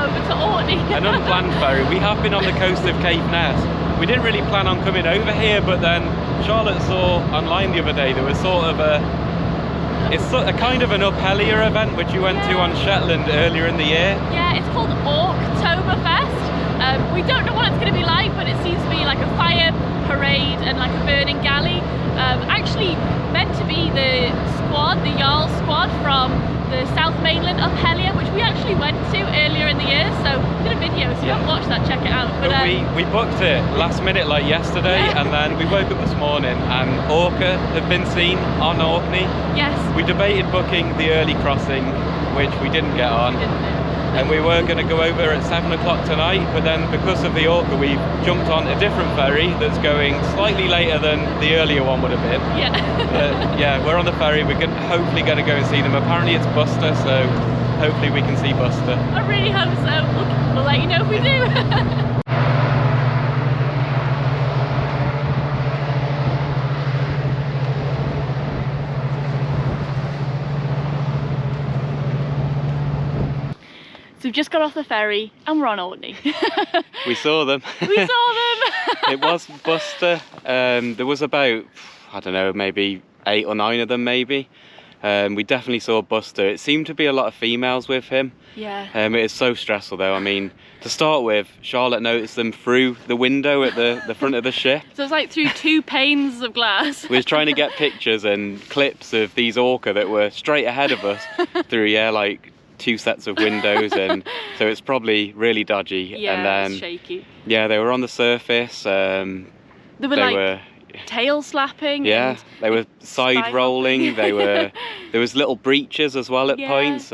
over to Orkney. An unplanned ferry. We have been on the coast of Cape Ness. We didn't really plan on coming over here, but then Charlotte saw online the other day there was sort of it's a kind of an Uphellier event which you went to on Shetland earlier in the year. Yeah, it's called Orktoberfest. We don't know what it's going to be like, but it seems to be like a fire parade and like a burning galley. Actually meant to be the squad, the Jarl squad from the South Mainland Uphellier, which we actually went to earlier in the year, so did a video, so if you haven't watched that, check it out. But we booked it last minute, like yesterday, and then we woke up this morning and Orca had been seen on Orkney. Yes. We debated booking the early crossing, which we didn't get on. And we were going to go over at 7 o'clock tonight, but then because of the Orca we jumped on a different ferry that's going slightly later than the earlier one would have been. Yeah. Yeah, we're on the ferry, we're hopefully going to go and see them. Apparently it's Busta, so hopefully we can see Busta. I really hope so. We'll let you know if we do. So we've just got off the ferry and we're on Orkney. We saw them. We saw them! It was Busta. There was about, I don't know, maybe 8 or 9 of them maybe. We definitely saw Busta. It seemed to be a lot of females with him. Yeah. It is so stressful though. I mean, to start with, Charlotte noticed them through the window at the front of the ship. So it's like through 2 panes of glass. We was trying to get pictures and clips of these orca that were straight ahead of us through, like 2 sets of windows, and so it's probably really dodgy. Yeah, and then it's shaky. Yeah, they were on the surface. They were tail slapping. Yeah, and they were side rolling. There was little breaches as well at points.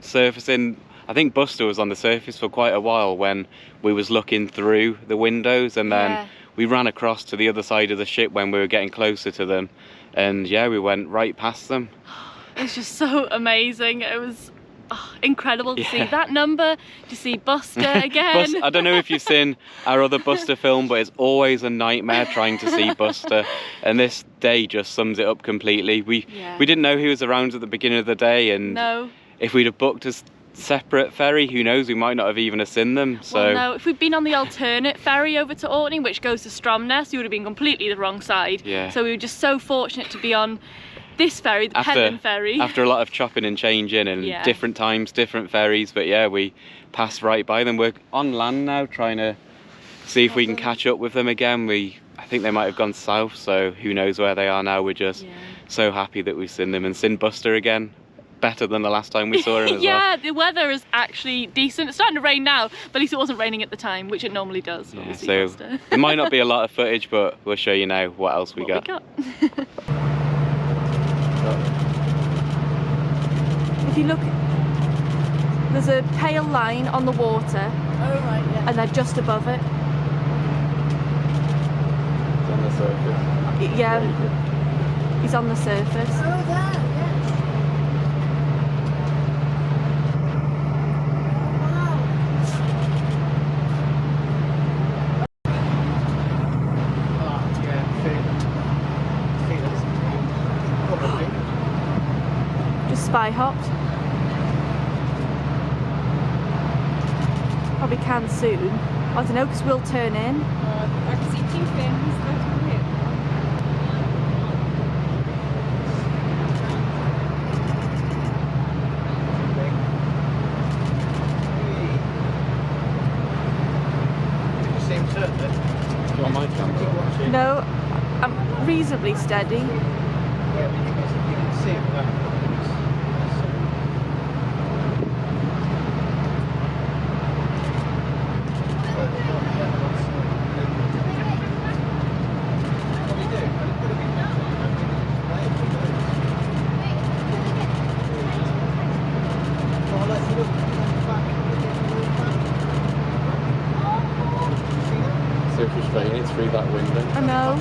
Surfacing. I think Busta was on the surface for quite a while when we was looking through the windows, and then we ran across to the other side of the ship when we were getting closer to them, and yeah, we went right past them. It's just so amazing. It was incredible to see that number, to see Busta again. I don't know if you've seen our other Busta film, but it's always a nightmare trying to see Busta, and this day just sums it up completely. We didn't know he was around at the beginning of the day, and if we'd have booked a separate ferry, who knows, we might not have even seen them. So well, no, if we'd been on the alternate ferry over to Orkney, which goes to Stromness, you would have been completely the wrong side. So we were just so fortunate to be on this ferry, the Pentland ferry. After a lot of chopping and changing and different times, different ferries, but yeah, we passed right by them. We're on land now trying to see if we can catch up with them again. I think they might have gone south, so who knows where they are now. We're just so happy that we've seen them and seen Busta again. Better than the last time we saw him as well. Yeah, the weather is actually decent. It's starting to rain now, but at least it wasn't raining at the time, which it normally does. Yeah, so there might not be a lot of footage, but we'll show you now what else we got. If you look, there's a pale line on the water, and they're just above it. It's on the surface. Yeah, he's on the surface. Oh, there, Spy hopped. Probably can soon. I don't know, because we'll turn in. I can see 2 fins. Do you want my camera? No, I'm reasonably steady. Yeah, but you can see it without. So frustrating, it's through that window. I know.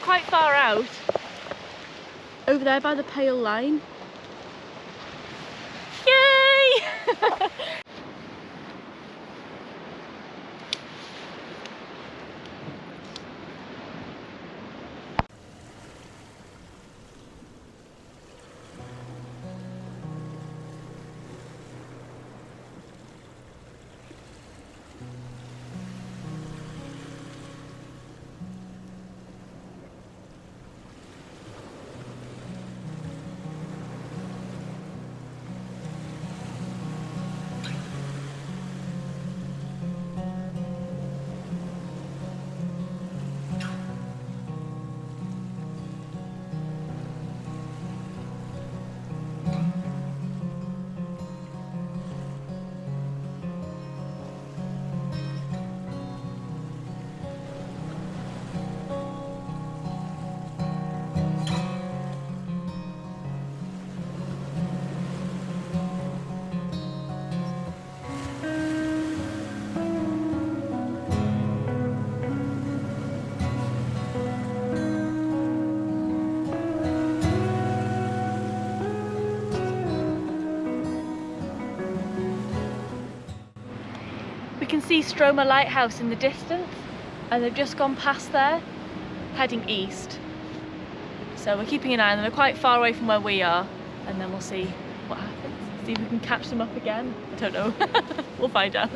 quite far out. Over there by the pale line. Yay! We can see Stroma Lighthouse in the distance, and they've just gone past there, heading east. So we're keeping an eye on them. They're quite far away from where we are, and then we'll see what happens. See if we can catch them up again. I don't know. We'll find out.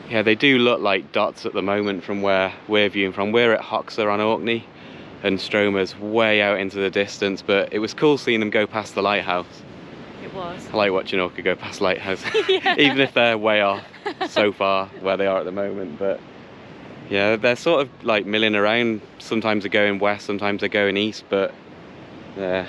Yeah, they do look like dots at the moment from where we're viewing from. We're at Hoxa on Orkney, and Stroma's way out into the distance, but it was cool seeing them go past the lighthouse. It was. I like watching orca go past lighthouse, Yeah. even if they're way off so far where they are at the moment. But yeah, they're sort of like milling around. Sometimes they're going west, sometimes they're going east, but they're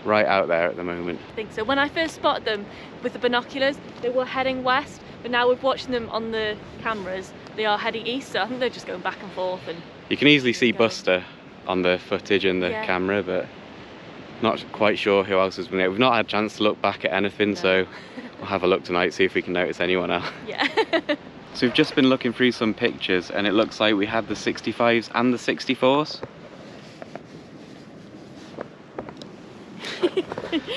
right out there at the moment. I think so. When I first spotted them with the binoculars, they were heading west, but now we're watching them on the cameras, they are heading east, so I think they're just going back and forth. And You can easily see Busta on the footage and the camera, but not quite sure who else has been there. We've not had a chance to look back at anything, so we'll have a look tonight, see if we can notice anyone else. Yeah. So we've just been looking through some pictures and it looks like we had the 65s and the 64s.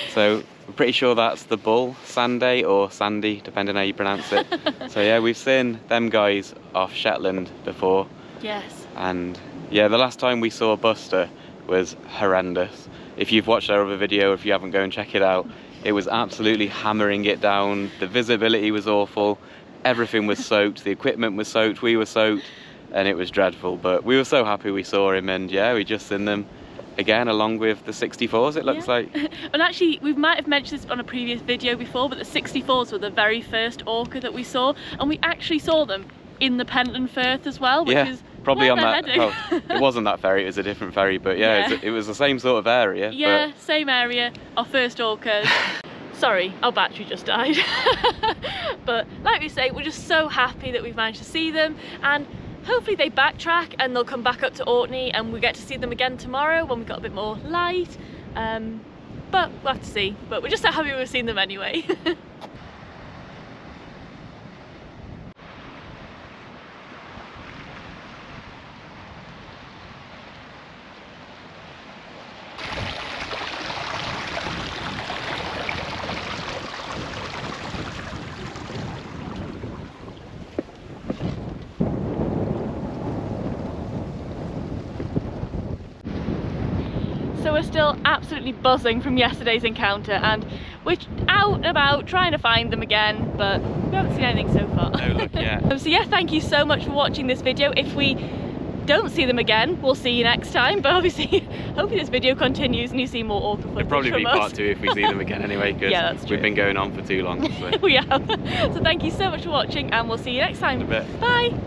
So we're pretty sure that's the bull, Sanday or Sandy, depending how you pronounce it. So yeah, we've seen them guys off Shetland before. Yes. And yeah, the last time we saw Busta was horrendous. If you've watched our other video, if you haven't, go and check it out. It was absolutely hammering it down. The visibility was awful. Everything was soaked. The equipment was soaked. We were soaked, and it was dreadful. But we were so happy we saw him, and yeah, we just seen them again along with the 64s, it looks like. And actually, we might have mentioned this on a previous video before, but the 64s were the very first orca that we saw, and we actually saw them in the Pentland Firth as well, which is probably on that. heading. Well, it wasn't that ferry; it was a different ferry, but yeah. It was the same sort of area. Yeah, but same area. Our first orcas. Sorry, our battery just died. But like we say, we're just so happy that we've managed to see them, and hopefully they backtrack and they'll come back up to Orkney and we get to see them again tomorrow when we've got a bit more light. But we'll have to see. But we're just so happy we've seen them anyway. So we're still absolutely buzzing from yesterday's encounter, and we're out and about trying to find them again, but we haven't seen anything so far. no look yet. So yeah, thank you so much for watching this video. If we don't see them again, we'll see you next time, but obviously hopefully this video continues and you see more orca footage. It'll probably be from us. part 2 if we see them again anyway, because yeah, that's true. we've been going on for too long. So. We have. So thank you so much for watching, and we'll see you next time. In a bit. Bye.